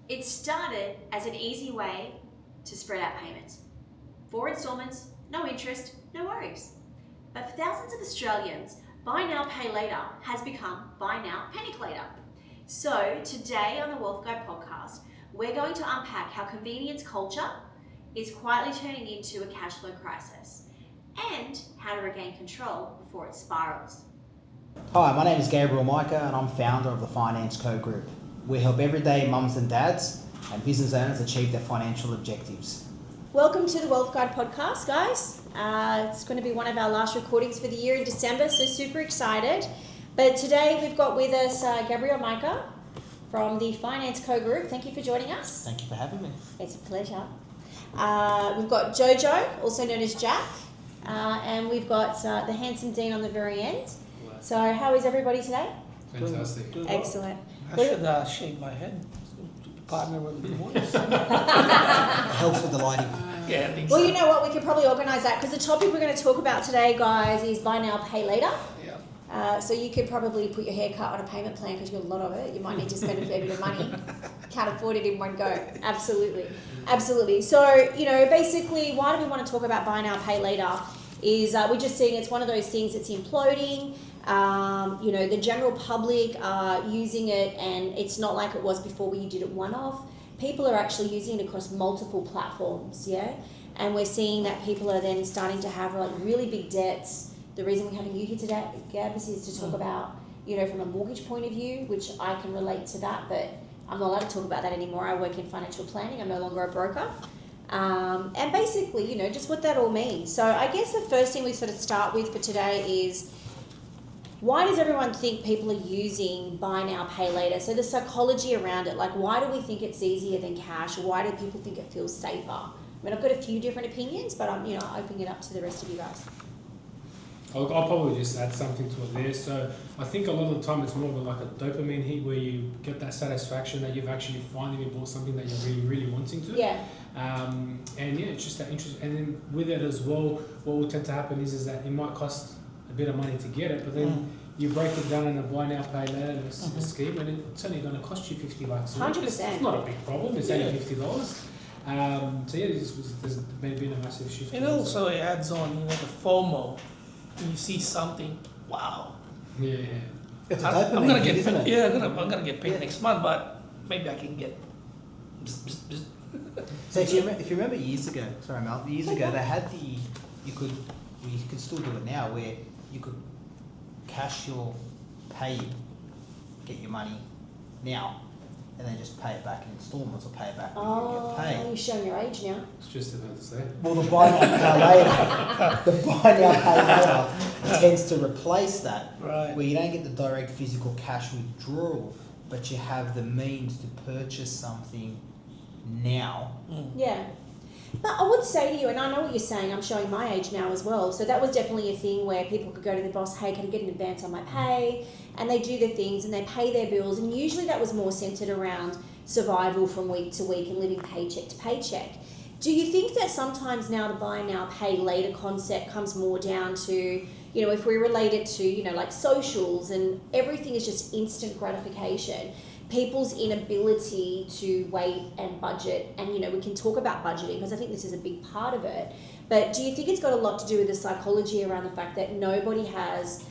It started as an easy way to spread out payments. 4 installments, no interest, no worries. But for thousands of Australians, buy now, pay later has become buy now, panic later. So today on the Wealth Guide podcast, we're going to unpack how convenience culture is quietly turning into a cash flow crisis and how to regain control before it spirals. Hi, my name is Gabriel Micah and I'm founder of the Finance Co Group. We help everyday mums and dads and business owners achieve their financial objectives. Welcome to the Wealth Guide podcast, guys. It's going to be one of our last recordings for the year in December, so super excited. But today we've got with us Gabriel Micah from the Finance Co Group. Thank you for joining us. Thank you for having me. It's a pleasure. We've got Jojo, also known as Jack, and we've got the handsome Dean on the very end. So how is everybody today? Fantastic. Excellent. I should shave my head to partner with the voice. It helps with the lighting. Yeah, I think Well, so. you know what? We could probably organise that because the topic we're going to talk about today, guys, is buy now, pay later. Yeah. So you could probably put your hair cut on a payment plan because you've got a lot of it. You might need to spend a fair bit of money. Can't afford it in one go. Absolutely. So, basically, why do we want to talk about buy now, pay later is we're just seeing it's one of those things that's imploding. The general public are using it and it's not like it was before where you did it one-off. People are actually using it across multiple platforms, yeah? And we're seeing that people are then starting to have like really big debts. The reason we're having you here today, Gabs, is to talk about, from a mortgage point of view, which I can relate to that, but I'm not allowed to talk about that anymore. I work in financial planning. I'm no longer a broker. And basically, just what that all means. So I guess the first thing we sort of start with for today is, why does everyone think people are using buy now, pay later? So the psychology around it, like why do we think it's easier than cash? Or why do people think it feels safer? I mean, I've got a few different opinions, but I'm, opening it up to the rest of you guys. I'll probably just add something to it there. So I think a lot of the time it's more of like a dopamine hit where you get that satisfaction that you've actually finally bought something that you're really, really wanting to. Yeah. It's just that interest. And then with it as well, what will tend to happen is that it might cost a bit of money to get it, but then you break it down in a buy now, pay later scheme, and it's only going to cost you $50. 100%. It's not a big problem. It's only $50. There's been a massive shift. And also it adds on, the FOMO. When you see something, wow. Yeah. It's a I'm dopamine gonna hit, get isn't it? Yeah, I'm gonna get paid next month, but maybe I can get. So if you remember years ago, sorry Mel, years ago they had you could still do it now where you could cash your pay, get your money now, and then just pay it back in installments or pay it back when you get paid. You're showing your age now. It's just about to say. Well, the buy now, pay later, the buy now, pay later tends to replace that, Right. where you don't get the direct physical cash withdrawal, but you have the means to purchase something now. Yeah. But I would say to you, and I know what you're saying, I'm showing my age now as well, so that was definitely a thing where people could go to the boss, hey, can I get an advance on my pay? And they do the things and they pay their bills, and usually that was more centered around survival from week to week and living paycheck to paycheck. Do you think that sometimes now the buy now, pay later concept comes more down to, if we relate it to, like socials and everything is just instant gratification, people's inability to wait and budget, and we can talk about budgeting because I think this is a big part of it, but do you think it's got a lot to do with the psychology around the fact that nobody has,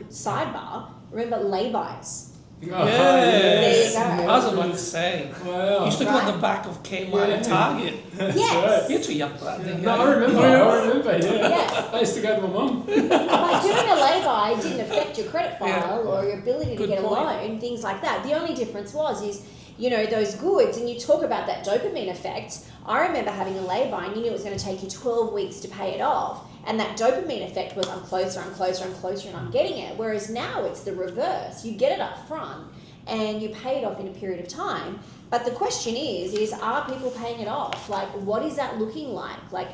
sidebar, remember lay-bys? Yes. There you go. I was about to say. Wow. You used to go on the back of Kmart and Target. Yes. You're too young for that. No, I remember, yeah. Yeah. I used to go to my mum. But doing a lay-by didn't affect your credit file Yeah. or your ability to Good get a point. loan, things like that. The only difference is those goods, and you talk about that dopamine effect. I remember having a lay-by and you knew it was going to take you 12 weeks to pay it off. And that dopamine effect was I'm closer and I'm getting it. Whereas now it's the reverse. You get it up front and you pay it off in a period of time. But the question is are people paying it off? Like, what is that looking like? Like,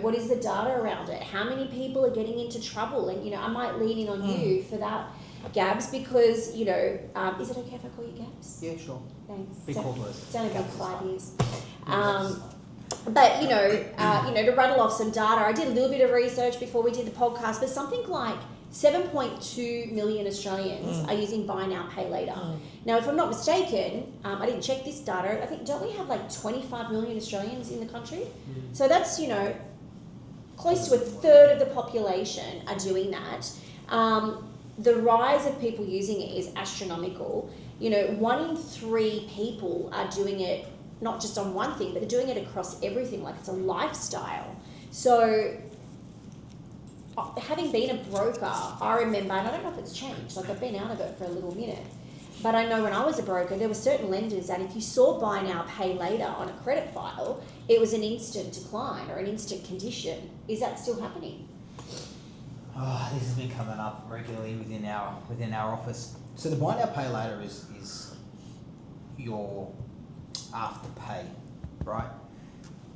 what is the data around it? How many people are getting into trouble? And, I might lean in on you for that, Gabs, because, is it okay if I call you Gabs? Yeah, sure. Thanks. Big call to us. It's only been 5 years. But, to rattle off some data, I did a little bit of research before we did the podcast, but something like 7.2 million Australians are using buy now, pay later. Now, if I'm not mistaken, I didn't check this data. I think, don't we have like 25 million Australians in the country? So that's, you know, close to a third of the population are doing that. The rise of people using it is astronomical. You know, 1 in 3 people are doing it not just on one thing, but they're doing it across everything, like it's a lifestyle. So having been a broker, I remember, and I don't know if it's changed, like I've been out of it for a little minute, but I know when I was a broker, there were certain lenders that if you saw buy now, pay later on a credit file, it was an instant decline or an instant condition. Is that still happening? Oh, this has been coming up regularly within our office. So the buy now, pay later is your after pay, right?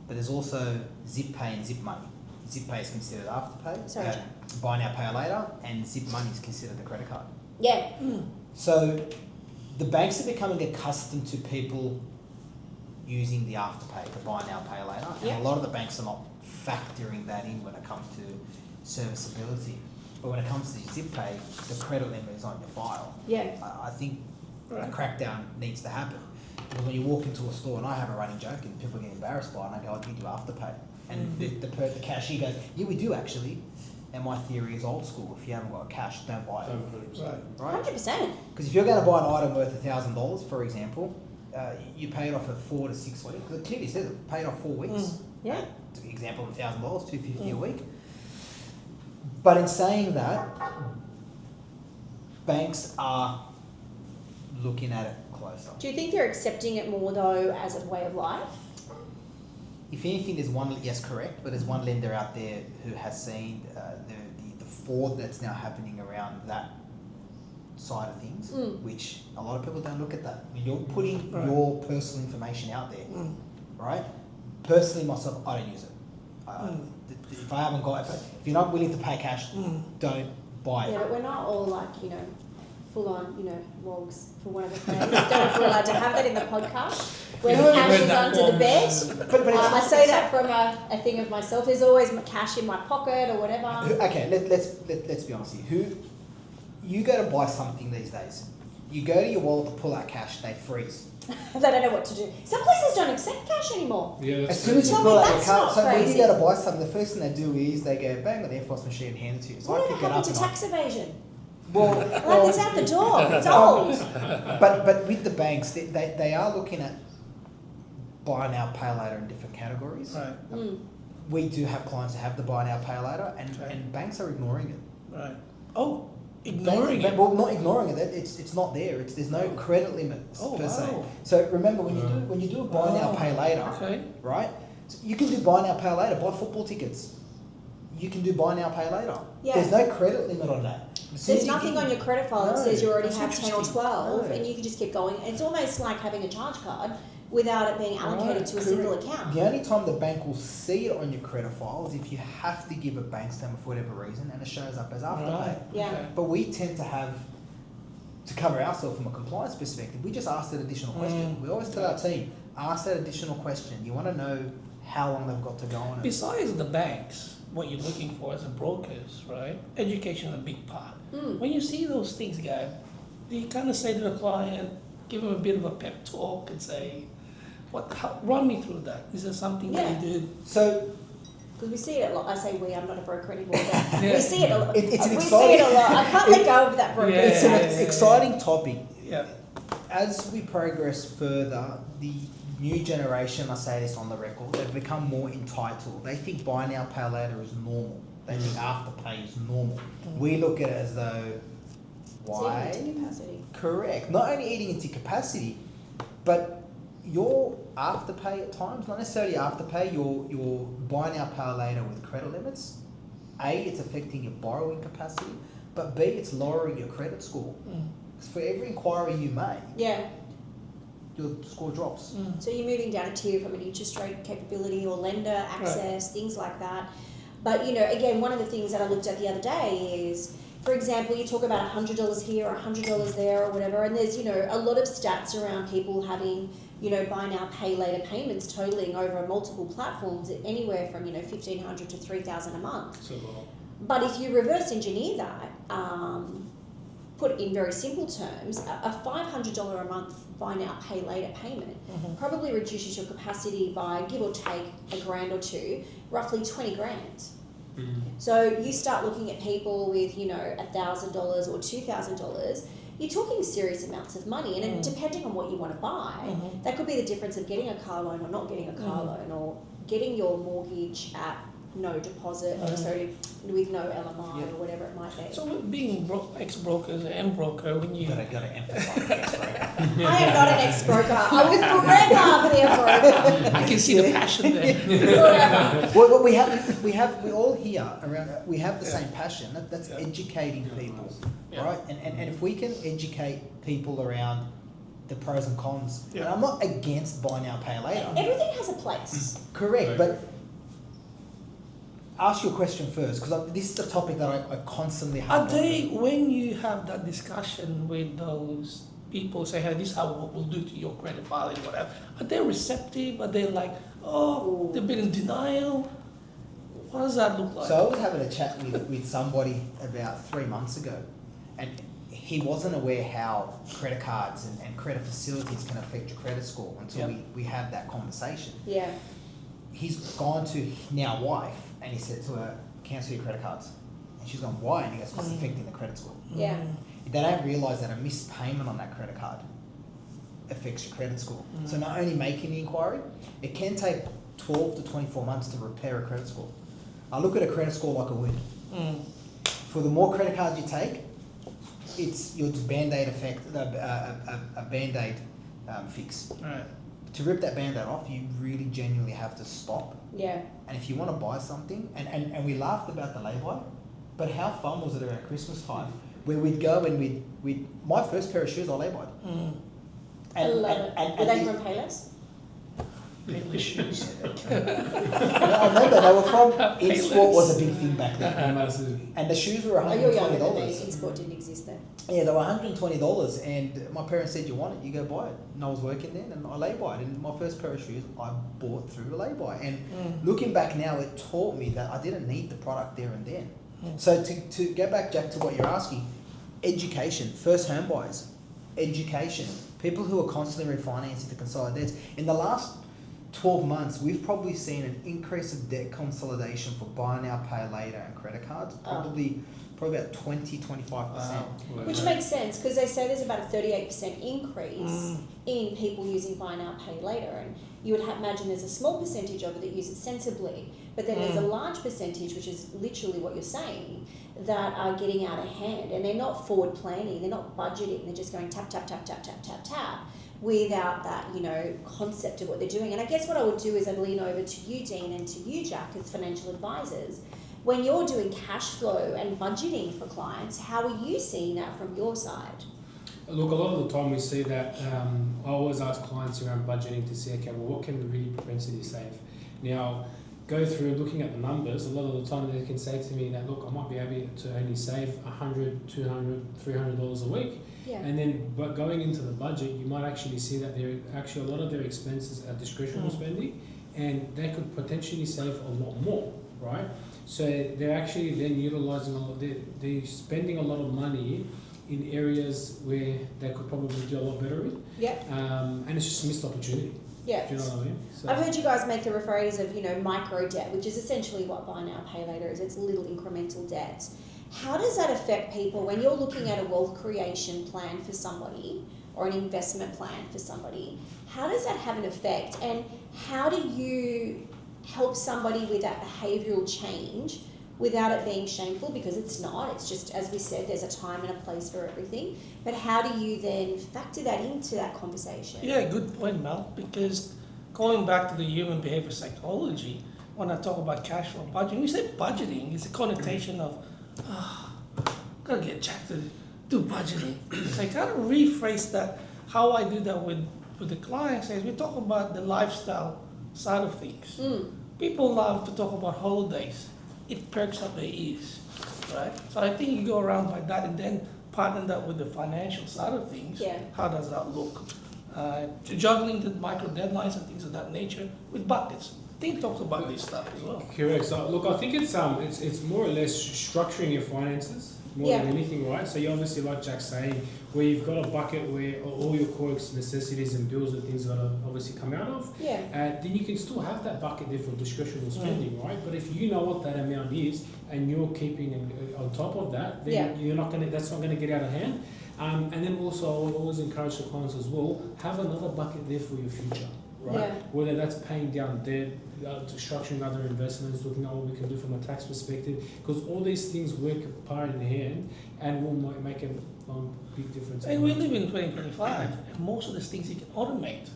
But there's also zip pay and zip money. Zip pay is considered afterpay. Sorry, Jack. Buy now, pay later, and zip money is considered the credit card. Yeah. So the banks are becoming accustomed to people using the afterpay, the buy now, pay later, and Yeah. a lot of the banks are not factoring that in when it comes to serviceability. But when it comes to zip pay, the credit limit is on your file. Yeah. I think a crackdown needs to happen. Because when you walk into a store, and I have a running joke, and people get embarrassed by it, and I go, "I do afterpay." And the cashier goes, "Yeah, we do actually." And my theory is old school. If you haven't got cash, don't buy it. Right? 100%. Because if you're going to buy an item worth $1,000, for example, you pay it off for 4 to 6 weeks. Because it clearly says it, pay it off 4 weeks. Yeah. Example of $1,000, $250 a week. But in saying that, banks are looking at it closer. Do you think they're accepting it more though as a way of life? If anything, there's one, yes, correct, but there's one lender out there who has seen the fraud that's now happening around that side of things, which a lot of people don't look at that. When you're putting your personal information out there, right? Personally, myself, I don't use it. If I haven't got, if you're not willing to pay cash, don't buy it. Yeah, but we're not all like, you know, full on, you know, wogs, for one of the phrase. Don't know if we're allowed to have that in the podcast. Where the cash is under the bed. But I say that from a thing of myself. There's always cash in my pocket or whatever. Okay, let's be honest here. You go to buy something these days, you go to your wallet to pull out cash, they freeze. They don't know what to do. Some places don't accept cash anymore. Yeah, As that's soon as you Tell pull me out your that's card, not so when you crazy. go to buy something, the first thing they do is they go bang with the AirForce machine and hand it to you. So I Whatever pick it up happened to and tax evasion? well, Like it's out the door. It's old. but with the banks, they are looking at buy now, pay later in different categories. Right. We do have clients that have the buy now, pay later, and, Okay. and banks are ignoring it. Right. Oh, ignoring it. Well, not ignoring it. It's not there. There's no credit limits per se. wow. So remember when you do a buy now, pay later, Okay. right? So you can do buy now, pay later. Buy football tickets. You can do buy now, pay later. Yeah. There's no credit limit on that. As soon There's as you nothing get- on your credit file that No, says you already that's have 10 or interesting. 12 No. and you can just keep going. It's almost like having a charge card without it being allocated to a single Correct. account. The only time the bank will see it on your credit file is if you have to give a bank statement for whatever reason and it shows up as afterpay. Right. Yeah. Okay. But we tend to have, to cover ourselves from a compliance perspective, we just ask that additional question. We always tell our team, ask that additional question. You want to know how long they've got to go on it. Besides the banks, what you're looking for as a brokers, right? Education is a big part. When you see those things, guys, you kind of say to the client, give them a bit of a pep talk and say, run me through that. Is there something that you do? So Because we see it a lot. I say we, I'm not a broker anymore, but Yeah. we see it a lot. It's an We see it a lot. I can't let go of that broker. Yeah. it's an exciting topic. Yeah. As we progress further, the new generation, I say this on the record, they've become more entitled. They think buy now, pay later is normal. They think afterpay is normal. We look at it as though, why? It's eating into capacity. Correct. Not only eating into capacity, but your afterpay at times, not necessarily afterpay, your buy now, pay later with credit limits. A, it's affecting your borrowing capacity, but B, it's lowering your credit score. Because for every inquiry you make, Yeah. your score drops. So you're moving down a tier from an interest rate capability or lender access, things like that. But, you know, again, one of the things that I looked at the other day is, for example, you talk about $100 here or $100 there or whatever, and there's, you know, a lot of stats around people having, you know, buy now, pay later payments totaling over multiple platforms at anywhere from, you know, $1,500 to $3,000 a month. so But if you reverse engineer that, put it in very simple terms, a $500 a month buy now, pay later payment probably reduces your capacity by, give or take, $1,000 or two, roughly 20 grand. So you start looking at people with, you know, $1,000 or $2,000, you're talking serious amounts of money, and depending on what you want to buy, that could be the difference of getting a car loan or not getting a car loan, or getting your mortgage at no deposit, sorry, with no LMI or whatever it might be. So with being ex-brokers and broker, when you... Gotta emphasise this, right? I am not an ex-broker. I will forever be a broker. I can see the passion there. Forever. Well, we all here around. We have the same passion. That's educating people, right? And if we can educate people around the pros and cons, and I'm not against buy now, pay later. Everything has a place. Correct, but ask your question first, because this is the topic that I constantly have. Are they, when you have that discussion with those people, say, hey, this is how we'll do to your credit file and whatever, are they receptive? Are they like, oh, they've been in denial? What does that look like? So I was having a chat with somebody about 3 months ago, and he wasn't aware how credit cards and credit facilities can affect your credit score until we had that conversation. Yeah. He's gone to now wife, and he said to her, cancel your credit cards. And she's gone, why? And he goes, because it's affecting the credit score. Yeah. They don't realise that a missed payment on that credit card affects your credit score. So not only making the inquiry, it can take 12 to 24 months to repair a credit score. I look at a credit score like a wound. For the more credit cards you take, it's your Band-Aid effect, a Band-Aid fix. Right. To rip that Band-Aid off, you really genuinely have to stop. Yeah. And if you want to buy something, and we laughed about the lay-by, but how fun was it around Christmas time, where we'd go and we'd my first pair of shoes I lay-by'd. I love it. Were they from Payless? English shoes. I remember they were from InSport was a big thing back then. Massive. And the shoes were Oh, you're younger than me. $120. InSport didn't exist then. Yeah, they were $120, and my parents said, you want it, you go buy it. And I was working then, and I lay-by it. And my first pair of shoes I bought through a lay-by. And looking back now, it taught me that I didn't need the product there and then. So to get back, Jack, to what you're asking, education, first home buyers, education, people who are constantly refinancing to consolidate debts. In the last 12 months, we've probably seen an increase of debt consolidation for buy now, pay later and credit cards, probably about 20-25%. Wow. Which makes sense, because they say there's about a 38% increase in people using buy now, pay later, and you would imagine there's a small percentage of it that use it sensibly, but then there's a large percentage, which is literally what you're saying, that are getting out of hand, and they're not forward planning, they're not budgeting, they're just going tap, tap, tap, tap, tap, tap, tap, without that, you know, concept of what they're doing. And I guess what I would do is I'd lean over to you, Dean, and to you, Jack, as financial advisors. When you're doing cash flow and budgeting for clients, how are you seeing that from your side? Look, a lot of the time we see that, I always ask clients around budgeting to see, okay, well, what can we really propensity save? Now, go through looking at the numbers, a lot of the time they can say to me that, look, I might be able to only save $100, $200, $300 a week. Yeah. And then, but going into the budget, you might actually see that there actually a lot of their expenses are discretionary spending, and they could potentially save a lot more, right? So they're actually then utilizing a lot. They're spending a lot of money in areas where they could probably do a lot better in. Yeah. And it's just a missed opportunity. Yeah. Do you know what I mean? So, I've heard you guys make the phrase of, you know, micro debt, which is essentially what buy now, pay later is. It's little incremental debts. How does that affect people when you're looking at a wealth creation plan for somebody or an investment plan for somebody? How does that have an effect, and how do you help somebody with that behavioural change without it being shameful? Because it's not. It's just, as we said, there's a time and a place for everything. But how do you then factor that into that conversation? Yeah, good point, Mel, because going back to the human behavior psychology, when I talk about cash flow budgeting, we say budgeting is a connotation of, gotta get Jack to do budgeting. So I kind of rephrase that, how I do that with the clients is we talk about the lifestyle side of things. People love to talk about holidays. It perks up their ears, right? So I think you go around by that and then partner that with the financial side of things. Yeah. How does that look? Juggling the micro deadlines and things of that nature with buckets. think talks about this stuff as well. Correct. So look, I think it's more or less structuring your finances more Yeah. than anything, right? So you obviously, like Jack's saying, where you've got a bucket where all your core necessities and bills and things gotta obviously come out of. Yeah. Then you can still have that bucket there for discretionary spending, right? But if you know what that amount is and you're keeping on top of that, then Yeah. you're not gonna. That's not gonna get out of hand. And then also, I would always encourage the clients as well, have another bucket there for your future, right? Yeah. Whether that's paying down debt, structuring other investments, looking at what we can do from a tax perspective, because all these things work part in hand and will make a big difference. And we live in 2025, and most of these things you can automate.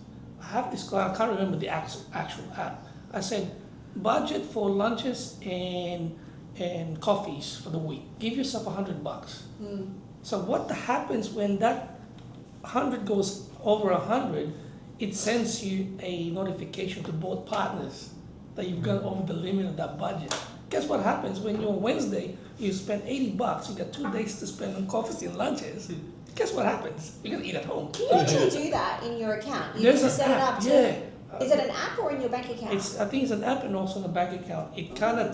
I have this client, I can't remember the actual app. I said, budget for lunches and coffees for the week. Give yourself $100. Mm. So what happens when that 100 goes over 100? It sends you a notification to both partners that you've gone over the limit of that budget. Guess what happens when you're on Wednesday, you spend $80, you got 2 days to spend on coffees and lunches. Guess what happens? You're gonna eat at home. Can you actually do that in your account? You There's can an set it app, up to. yeah. Is it an app or in your bank account? I think it's an app and also a bank account. It kind of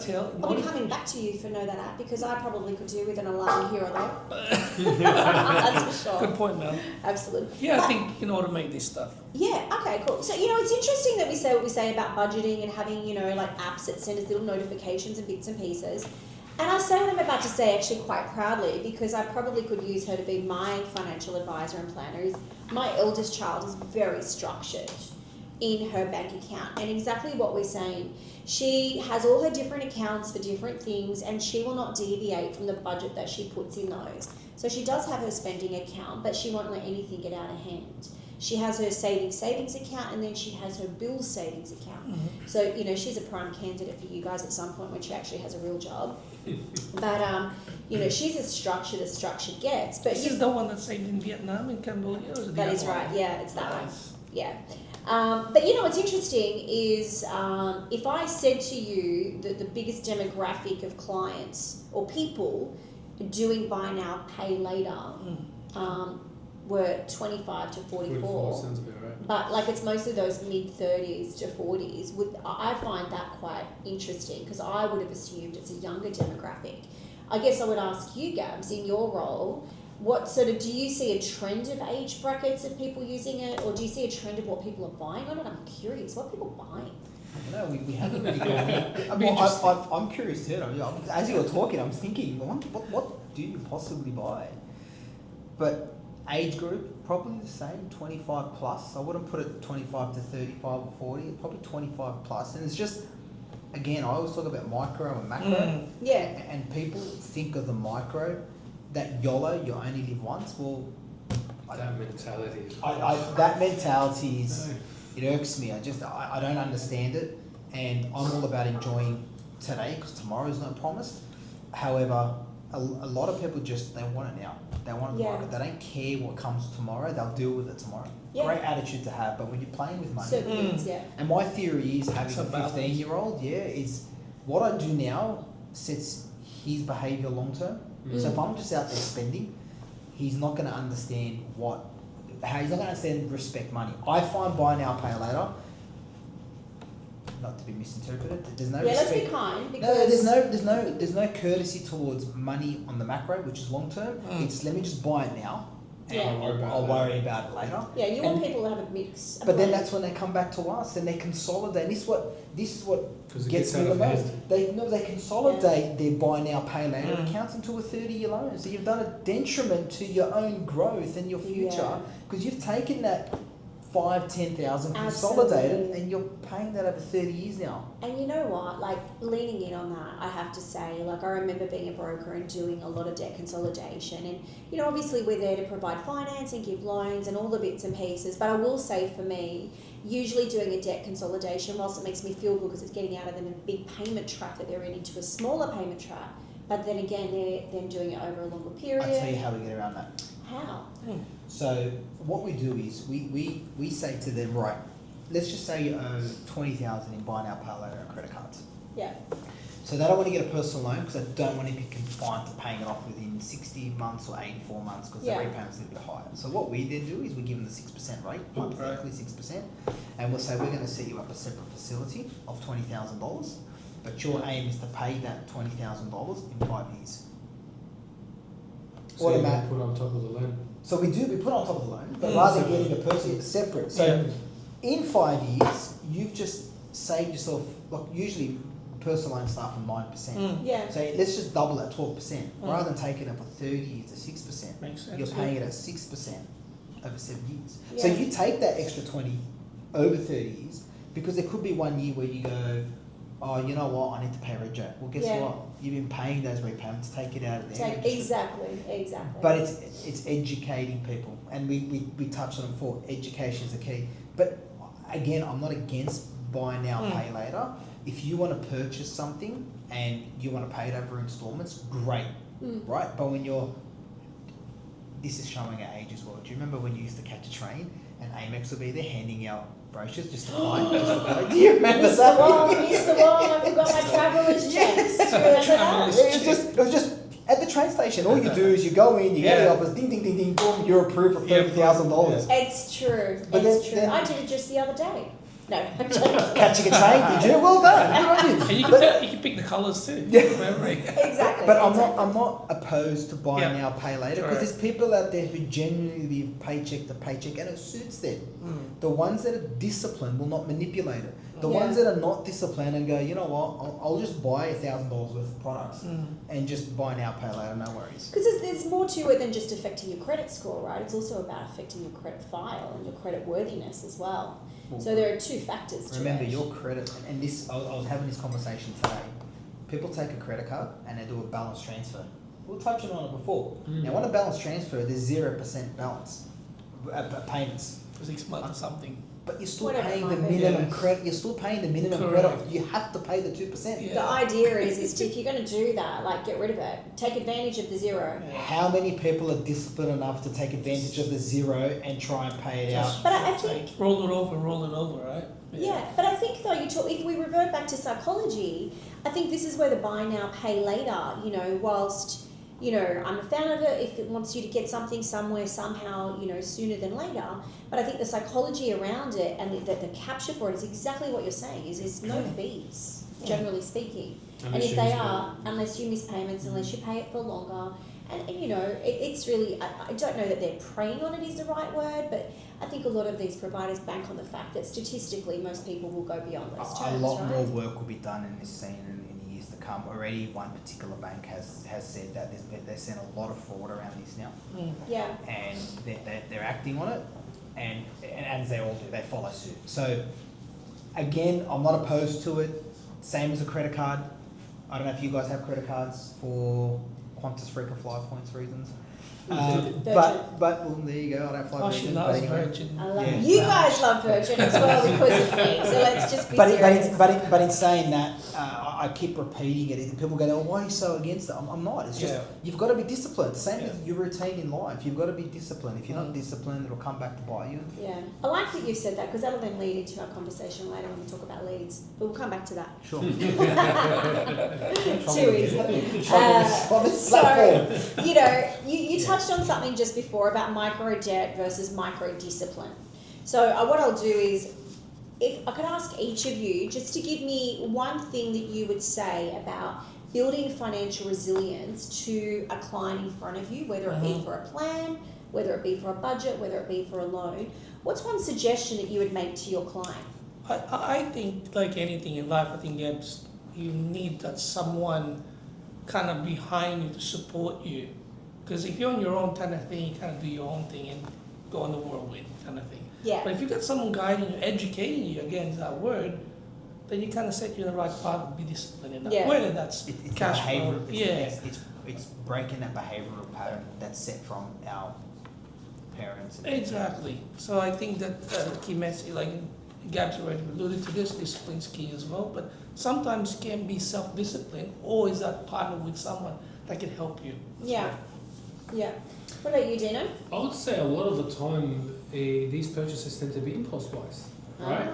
I'll be coming back to you for know that app because I probably could do with an alarm here or there. That's for sure. Good point, Mel. Absolutely. Yeah, But- I think you can automate this stuff. Yeah, okay, cool. So, it's interesting that we say what we say about budgeting and having, like apps that send us little notifications and bits and pieces. And I say what I'm about to say actually quite proudly because I probably could use her to be my financial advisor and planner. Is my eldest child is very structured in her bank account and exactly what we're saying. She has all her different accounts for different things and she will not deviate from the budget that she puts in those. So she does have her spending account, but she won't let anything get out of hand. She has her savings account and then she has her bills savings account. Mm-hmm. So, she's a prime candidate for you guys at some point when she actually has a real job. But, she's as structured gets. But This is the one that's saved in Vietnam and Cambodia? Or is it the that other is one? right, yeah, it's that one. Nice. Yeah. But what's interesting is if I said to you that the biggest demographic of clients or people doing buy now, pay later were 25 to 44. Sounds about right. But it's mostly those mid 30s to 40s. I find that quite interesting because I would have assumed it's a younger demographic. I guess I would ask you, Gabs, in your role, what sort of, do you see a trend of age brackets of people using it, or do you see a trend of what people are buying on it? I'm curious, what are people buying? No, we haven't really gone. I'm curious too. As you were talking, I'm thinking, what do you possibly buy? But age group, probably the same, 25 plus. I wouldn't put it 25 to 35 or 40, probably 25 plus. And it's just, again, I always talk about micro and macro. Yeah. And people think of the micro, that YOLO, you only live once. Well, That mentality. that mentality is, it irks me. I don't understand it, and I'm all about enjoying today because tomorrow's not promised. However, a lot of people they want it now. They want it Yeah. tomorrow. They don't care what comes tomorrow. They'll deal with it tomorrow. Yeah. Great attitude to have, but when you're playing with money, Certain things, yeah. and my theory is having It's a a balance. 15-year-old, is what I do now sets his behaviour long term. So if I'm just out there spending, he's not going to understand he's not going to understand respect money. I find buy now, pay later, not to be misinterpreted. There's no Yeah, let's respect. be kind No, because there's no courtesy towards money on the macro, which is long term. It's let me just buy it now, and Yeah. I'll worry about it later. yeah, you want And- people to have a mix. But then that's when they come back to us and they consolidate. This is what 'Cause it gets gets me out the of most. hand. They consolidate their buy now, pay later accounts into a 30-year loan. So you've done a detriment to your own growth and your future Yeah. because you've taken that 5,000-10,000 consolidated Absolutely. and you're paying that over 30 years now. And you know what, leaning in on that, I have to say, I remember being a broker and doing a lot of debt consolidation. And, obviously we're there to provide finance and give loans and all the bits and pieces. But I will say for me, usually doing a debt consolidation, whilst it makes me feel good because it's getting out of them a big payment trap that they're in into a smaller payment trap. But then again, they're then doing it over a longer period. I'll tell you how we get around that. How? So what we do is we say to them, right, let's just say you owe 20,000 in buy now, pay later and credit cards. Yeah. So So they don't want to get a personal loan because they don't want to be confined to paying it off within 60 months or 84 months because Yeah. the repayment's a little bit higher. So what we then do is we give them the 6% rate, hypothetically 6%, and we'll say we're going to set you up a separate facility of $20,000, but your aim is to pay that $20,000 in 5 years. So you Automatic. put on top of the loan. So we put on top of the loan, but rather than getting a person, it's separate. So Yeah. in 5 years, you've just saved yourself, like usually personal loans start from 9%. Yeah. So let's just double that 12%. Rather than taking it for 30 years to 6%, Makes sense. you're paying it at 6% over 7 years. Yeah. So you take that extra 20 over 30 years because there could be 1 year where you go, oh, you know what, I need to pay rego. Well, guess Yeah. what? You've been paying those repayments, take it out of there. Exactly. But it's educating people, and we touched on it before. Education is the key. But again, I'm not against buy now, pay later. If you want to purchase something and you want to pay it over installments, great, right? But when this is showing our age as well. Do you remember when you used to catch a train and Amex would be there handing out brochures just to buy? Do you remember Mr. that? Wong, Mr. Wong, I forgot my traveller's checks. Do you remember that? It was just at the train station. All you do is you go in, you go to the office, ding, ding, ding, ding, boom, you're approved for $30,000. It's true. But It's then- true. I did it just the other day. No, I'm joking. Catching a train, did you? Well done. Good on you. And you But- can pick the colours too. Yeah. Exactly. But exactly. I'm not opposed to buy Yeah. now, pay later, because there's people out there who genuinely live paycheck to paycheck and it suits them. The ones that are disciplined will not manipulate it. The Yeah. ones that are not disciplined and go, you know what, I'll just buy $1,000 worth of products and just buy now, pay later, no worries. Because there's more to it than just affecting your credit score, right? It's also about affecting your credit file and your credit worthiness as well. So there are two factors to Remember it. your credit, and this, I was having this conversation today. People take a credit card and they do a balance transfer. We'll touch on it before. Now on a balance transfer, there's 0% balance, payments. For 6 months or something. But you're still Whatever paying it the might be. minimum Yeah. credit. You're still paying the minimum Correct. credit. You have to pay the 2%. Yeah. The idea is if you're going to do that, like get rid of it. Take advantage of the zero. How many people are disciplined enough to take advantage of the zero and try and pay it out? But I think roll it over, right? Yeah, but I think though if we revert back to psychology, I think this is where the buy now, pay later, whilst, I'm a fan of it if it wants you to get something somewhere, somehow, sooner than later. But I think the psychology around it and the capture for it is exactly what you're saying, is no fees, generally speaking. Unless and if you they miss are, unless you miss payments, unless you pay it for longer. And it's really, I don't know that they're preying on it is the right word, but I think a lot of these providers bank on the fact that statistically most people will go beyond those A terms, lot right? more work will be done in this scene in the years to come. Already one particular bank has said that they've seen a lot of fraud around this now. Yeah. And they're acting on it, and as they all do, they follow suit. So again, I'm not opposed to it. Same as a credit card. I don't know if you guys have credit cards for Qantas frequent flyer points reasons. But well, there you go. I don't fly Oh, she Virgin. loves But anyway. Virgin. I love Yeah. You guys love Virgin as well because of me, so let's just be serious. But in saying that, I keep repeating it. And people go, "Oh, why are you so against it?" I'm not. It's just you've got to be disciplined. Same as your routine in life. You've got to be disciplined. If you're not disciplined, it'll come back to bite you. Yeah, I like that you said that because that'll then lead into our conversation later when we talk about leads. But we'll come back to that. Sure. Too easy. On this platform. So, you touched on something just before about micro debt versus micro discipline. So what I'll do is, if I could ask each of you just to give me one thing that you would say about building financial resilience to a client in front of you, whether it be for a plan, whether it be for a budget, whether it be for a loan. What's one suggestion that you would make to your client? I think, like anything in life, I think you need that someone kind of behind you to support you. Because if you're on your own kind of thing, you kind of do your own thing and go on the whirlwind kind of thing. Yeah. But if you've got someone guiding you, educating you, again, is that word, then you kind of set you in the right path and be disciplined in that. Yeah. Whether that's It's cash flow. behavioral. It's breaking that behavioural pattern that's set from our parents. Exactly. So I think that the key message, like Gab's already alluded to this, discipline's key as well. But sometimes it can be self-discipline, or is that partner with someone that can help you? Yeah. Yeah. What about you, Dino? I would say a lot of the time these purchases tend to be impulse buys, right?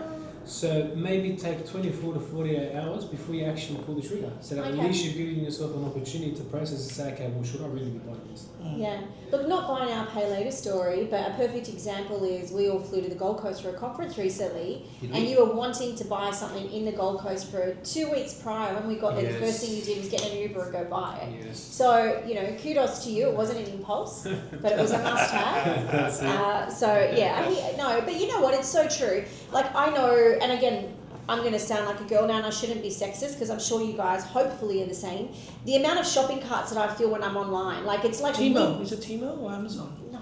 So maybe take 24 to 48 hours before you actually pull the trigger. So that Okay. at least you're giving yourself an opportunity to process and say, okay, well, should I really be buying this? Yeah. Look, not buy now, pay later story, but a perfect example is we all flew to the Gold Coast for a conference recently, Did and we? you were wanting to buy something in the Gold Coast for 2 weeks prior. When we got there, the Yes. first thing you did was get an Uber and go buy it. Yes. So, kudos to you. It wasn't an impulse, but it was a must have. That's it. So, yeah, no, but you know what? It's so true. Like, I know, and again, I'm going to sound like a girl now, and I shouldn't be sexist because I'm sure you guys hopefully are the same. The amount of shopping carts that I feel when I'm online, like it's like Timo. Is it Timo or Amazon? No,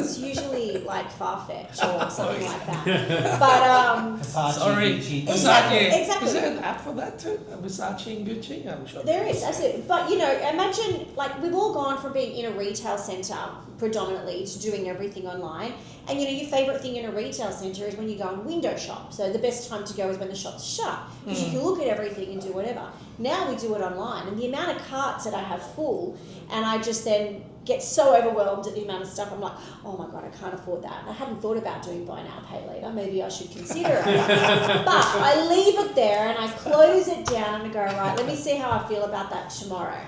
it's usually like Farfetch or something like that. But Versace, Sorry. Gucci. Exactly. Is there an app for that too? Versace and Gucci? I'm sure. there is absolutely. But imagine like we've all gone from being in a retail centre predominantly to doing everything online. And your favourite thing in a retail centre is when you go and window shop. So the best time to go is when the shop's shut because you can look at everything and do whatever. Now we do it online, and the amount of carts that I have full, and I just then get so overwhelmed at the amount of stuff. I'm like, oh my God, I can't afford that. I hadn't thought about doing buy now, pay later. Maybe I should consider it. But I leave it there and I close it down and go, right, let me see how I feel about that tomorrow.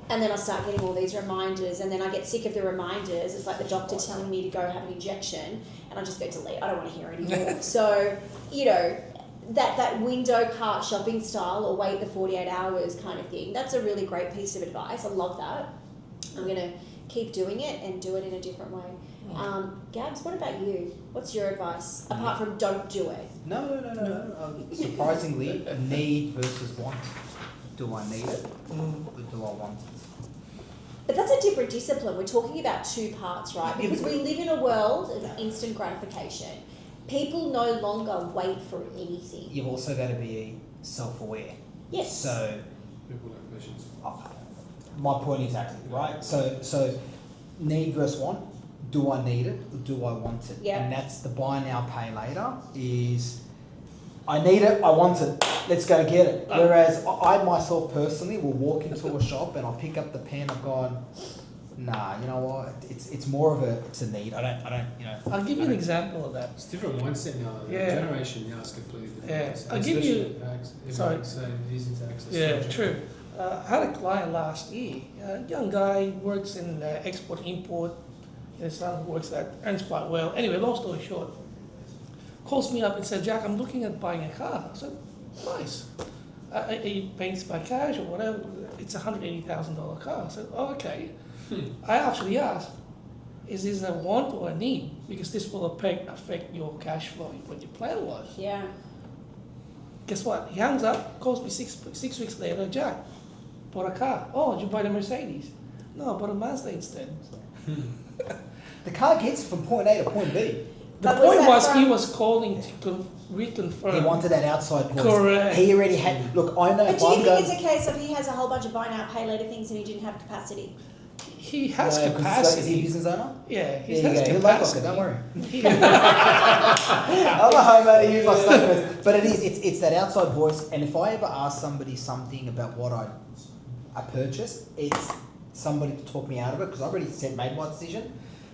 And then I start getting all these reminders, and then I get sick of the reminders. It's like the doctor telling me to go have an injection, and I just go delete. I don't want to hear anymore. So, that window cart shopping style or wait the 48 hours kind of thing, that's a really great piece of advice. I love that. I'm going to keep doing it and do it in a different way. Gabs, what about you? What's your advice, apart from don't do it? No. Surprisingly, need versus want. Do I need it or do I want it? But that's a different discipline. We're talking about two parts, right? Because we live in a world of instant gratification. People no longer wait for anything. You've also got to be self-aware. Yes. So, People have questions. my point exactly, right? So need versus want. Do I need it or do I want it? Yeah. And that's the buy now, pay later is I need it, I want it, let's go get it. Whereas I myself personally will walk into a shop and I'll pick up the pen, I've gone, nah, you know what, it's more of it's a need. I don't. I'll give you an example of that. It's different mindset now. Yeah. The generation now is completely different. Yeah. mindset, I'll give you- sorry. Everything's so easy to access. Yeah, So- true. I had a client last year, a young guy, works in export-import, his son works that, earns quite well. Anyway, long story short, calls me up and said, Jack, I'm looking at buying a car. I said, nice. Are you paying this by cash or whatever? It's a $180,000 car. I said, oh, okay. I actually asked, is this a want or a need? Because this will affect your cash flow, what your plan was. Yeah. Guess what? He hangs up, calls me six weeks later, Jack, bought a car. Oh, did you buy the Mercedes? No, I bought a Mazda instead. The car gets from point A to point B. The But was point that was from- he was calling to reconfirm. He wanted that outside voice. Correct. He already had. Look, I know But if do you I'm think going. it's a case of he has a whole bunch of buy now, pay later things and he didn't have capacity? He has No, 'cause capacity. Is he a business owner? Yeah, he There you has go. He'll like capacity. it, don't worry. He- I'm a homeowner, use my statements. But it's that outside voice. And if I ever ask somebody something about what I purchased, it's somebody to talk me out of it because I already made my decision.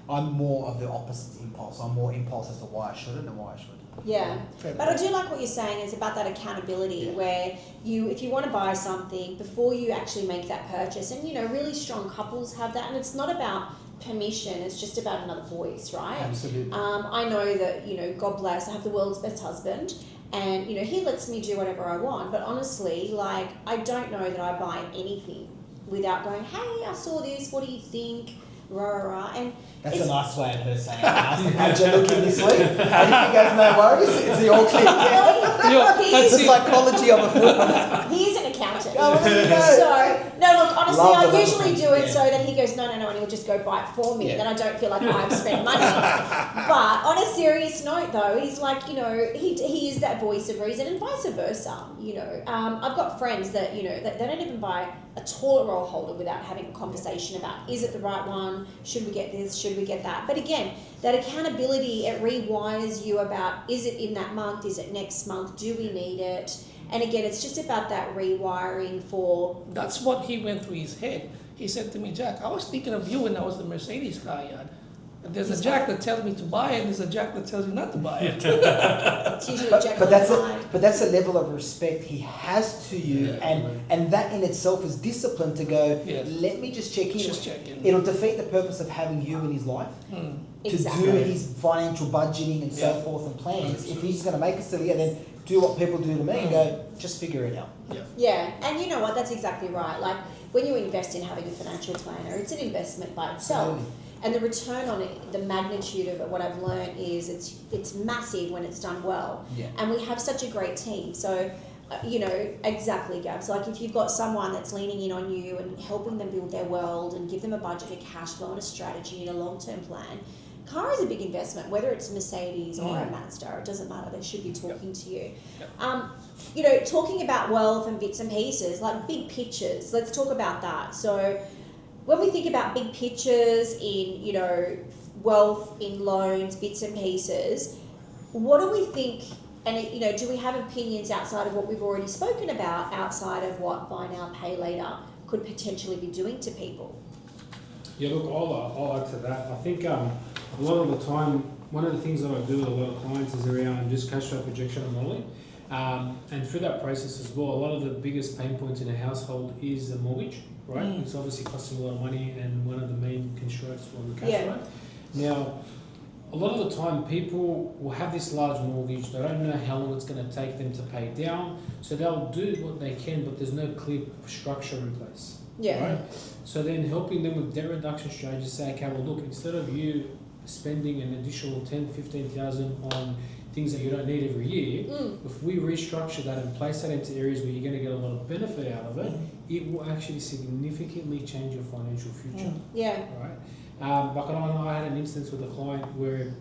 I'm more of the opposite impulse. I'm more impulse as to why I shouldn't and why I should. Yeah. Fair But I enough. do like what you're saying is about that accountability Yeah. where if you want to buy something before you actually make that purchase, and really strong couples have that, and it's not about permission, it's just about another voice, right? Absolutely. I know that, God bless, I have the world's best husband, and, he lets me do whatever I want, but honestly, I don't know that I buy anything without going, hey, I saw this, what do you think? Rah. And That's it's, a nice way of her saying, I asked him, how'd you look in this week? And if he goes, no worries, it's the all clear. That's The it. psychology of a footballer. He's an accountant. Oh, well, there you go. So, no, look, honestly, Love I the usually love do it yeah. so that he goes, no, and he'll just go buy it for me. Yeah. Then I don't feel like I've spent money. But on a serious note, though, he's like, he is that voice of reason and vice versa. I've got friends that, that they don't even buy a toilet roll holder without having a conversation about, is it the right one? Should we get this? Should we get that? But again, that accountability, it rewires you about, is it in that month? Is it next month? Do we need it? And again, it's just about that rewiring for... That's what he went through his head. He said to me, Jack, I was thinking of you when I was the Mercedes car yard. There's a Jack that tells me to buy it, there's a Jack that tells you not to buy it. It's usually Jack But on that's the a, side. but that's a level of respect he has to you, Yeah. and that in itself is discipline to go. Yes. Let me just check in. Just check in. It'll defeat the purpose of having you in his life Mm. to Exactly. do his financial budgeting and so Yeah. forth and plans. If he's going to make us silly and then do what people do to me and go, just figure it out. Yeah. Yeah, and you know what? That's exactly right. Like when you invest in having a financial planner, it's an investment by itself. Absolutely. And the return on it, the magnitude of it, what I've learned is it's massive when it's done well. Yeah. And we have such a great team. So, you know, exactly, Gabs. Like if you've got someone that's leaning in on you and helping them build their world and give them a budget, a cash flow, and a strategy and a long-term plan, car is a big investment. Whether it's a Mercedes or a Mazda, it doesn't matter. They should be talking to you. You know, talking about wealth and bits and pieces, like big pictures. Let's talk about that. So, when we think about big pictures in, you know, wealth, in loans, bits and pieces, what do we think, and, you know, do we have opinions outside of what we've already spoken about, outside of what buy now, pay later could potentially be doing to people? Yeah, look, I'll add to that. I think a lot of the time, one of the things that I do with a lot of clients is around just cash flow projection and modelling. And through that process as well, a lot of the biggest pain points in a household is the mortgage, right? It's obviously costing a lot of money and one of the main constraints on the cash flow. Now, a lot of the time people will have this large mortgage, they don't know how long it's going to take them to pay down, so they'll do what they can, but there's no clear structure in place. Yeah. Right? So then helping them with debt reduction strategies, say, okay, well look, instead of you spending an additional 10, 15,000 on things that you don't need every year, if we restructure that and place that into areas where you're going to get a lot of benefit out of it, it will actually significantly change your financial future. Yeah. Right? Like I had an instance with a client where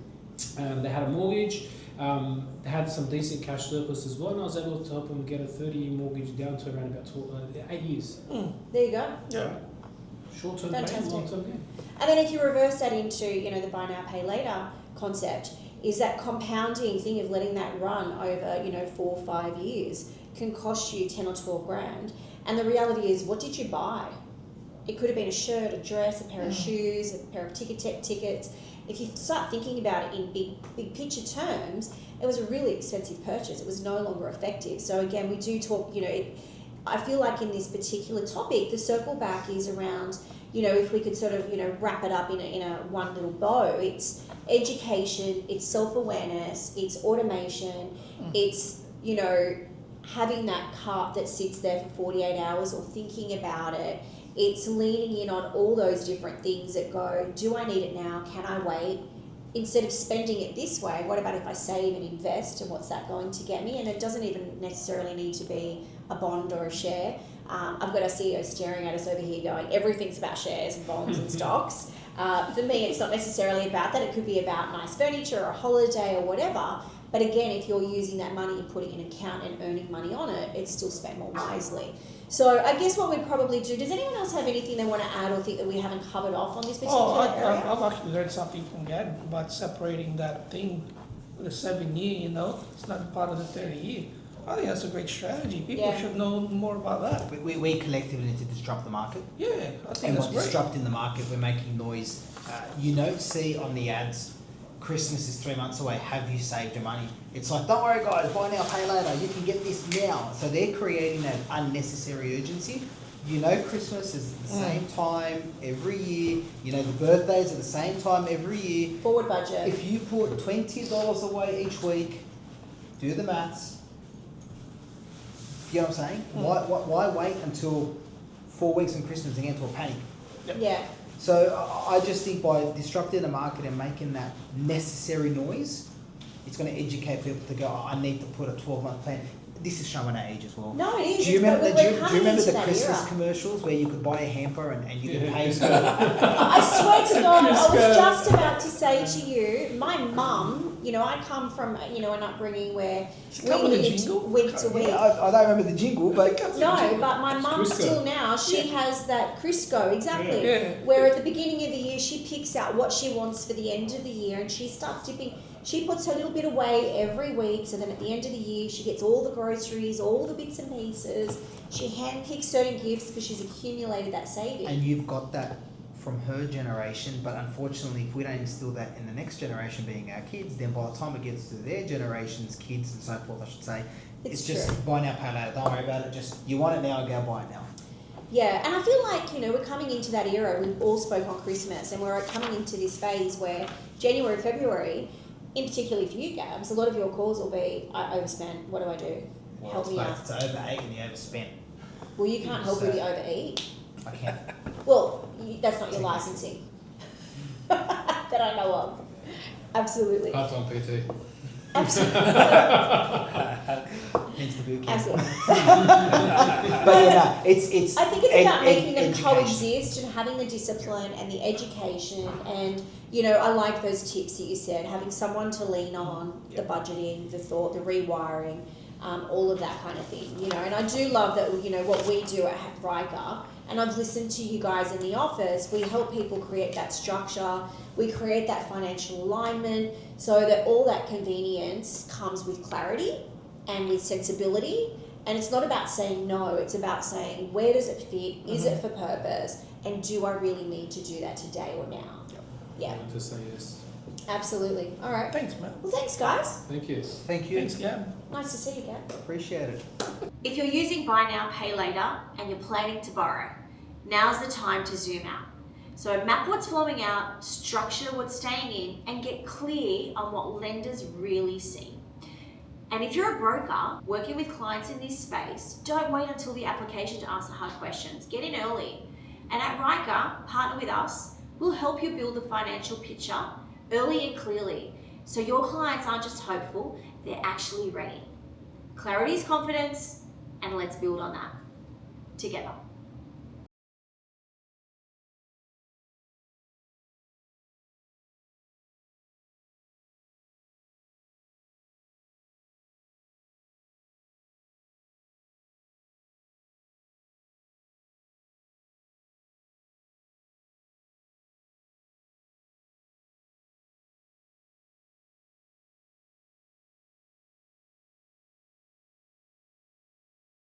they had a mortgage, they had some decent cash surplus as well, and I was able to help them get a 30-year mortgage down to around about 8 years. There you go. Yeah. Right? Short-term gain, Fantastic. long-term gain. And then if you reverse that into, you know, the buy now, pay later concept, is that compounding thing of letting that run over, you know, 4 or 5 years can cost you 10 or 12 grand. And the reality is, what did you buy? It could have been a shirt, a dress, a pair of shoes, a pair of tickets. If you start thinking about it in big picture terms, it was a really expensive purchase. It was no longer effective. So again, we do talk, you know, I feel like in this particular topic, the circle back is around, you know, if we could sort of, you know, wrap it up in a one little bow, it's education, it's self-awareness, it's automation, it's, you know, having that cart that sits there for 48 hours or thinking about it. It's leaning in on all those different things that go, do I need it now? Can I wait? Instead of spending it this way, what about if I save and invest, and what's that going to get me? And it doesn't even necessarily need to be a bond or a share. I've got our CEO staring at us over here going, everything's about shares and bonds and stocks. For me, it's not necessarily about that. It could be about nice furniture or a holiday or whatever. But again, if you're using that money and putting it in an account and earning money on it, it's still spent more wisely. So I guess what we'd probably do, does anyone else have anything they want to add or think that we haven't covered off on this particular area? I've actually learned something from Gab about separating that thing, the 7 year, you know, it's not part of the 30 year. I think that's a great strategy. People should know more about that. We collectively need to disrupt the market. Yeah, I think And that's by great. disrupting the market, we're making noise. You don't see on the ads, Christmas is 3 months away, have you saved your money? It's like, don't worry guys, buy now, pay later, you can get this now. So they're creating that unnecessary urgency. You know Christmas is the same time every year. You know the birthdays are the same time every year. Forward budget. If you put $20 away each week, do the maths. You know what I'm saying? Why wait until 4 weeks from Christmas and get into a panic? Yeah. So I just think by disrupting the market and making that necessary noise, it's going to educate people to go, oh, I need to put a 12-month plan. This is showing our age as well. No, it is. Do you remember, But do we're you coming remember into the that Christmas era. commercials where you could buy a hamper and you could pay for I swear to God, I was just about to say to you, my mum, you know, I come from, you know, an upbringing where Does it come with a lived jingle? week to week. I don't remember the jingle, but No, but my mum Crisco. still now, she has that Crisco, exactly. Yeah. Where at the beginning of the year, she picks out what she wants for the end of the year and she starts dipping. She puts her little bit away every week, so then at the end of the year, she gets all the groceries, all the bits and pieces. She handpicks certain gifts because she's accumulated that saving. and you've got that from her generation, but unfortunately if we don't instill that in the next generation being our kids, then by the time it gets to their generation's kids and so forth, I should say, it's just true. buy now, pay later, don't worry about it, just you want it now, go buy it now. Yeah, and I feel like, you know, we're coming into that era. We all spoke on Christmas, and we're coming into this phase where January, February, in particularly for you, Gabs, a lot of your calls will be, I overspent, what do I do? Well, Help me out. it's overate and you overspent. Well, you can't help with the overeat. I can't. Well, that's not your licensing. That I know of. Absolutely. Part-time PT. Absolutely. Hence the boot camp. Absolutely. But yeah, no, it's I think it's about making them education. coexist and having the discipline and the education, and you know, I like those tips that you said, having someone to lean on, the budgeting, the thought, the rewiring, all of that kind of thing, you know. And I do love that, you know, what we do at Riker, and I've listened to you guys in the office, we help people create that structure, we create that financial alignment so that all that convenience comes with clarity and with sensibility. And it's not about saying no, it's about saying, where does it fit? Is it for purpose? And do I really need to do that today or now? Yeah, To say yes. absolutely. All right. Thanks, man. Well, thanks, guys. Thank you. Thank you. Thanks, Gab. Nice to see you again. Appreciate it. If you're using Buy Now, Pay Later and you're planning to borrow, now's the time to zoom out. So map what's flowing out, structure what's staying in, and get clear on what lenders really see. And if you're a broker working with clients in this space, don't wait until the application to ask the hard questions. Get in early. And at Riker, partner with us, we'll help you build the financial picture early and clearly, so your clients aren't just hopeful, they're actually ready. Clarity is confidence, and let's build on that together.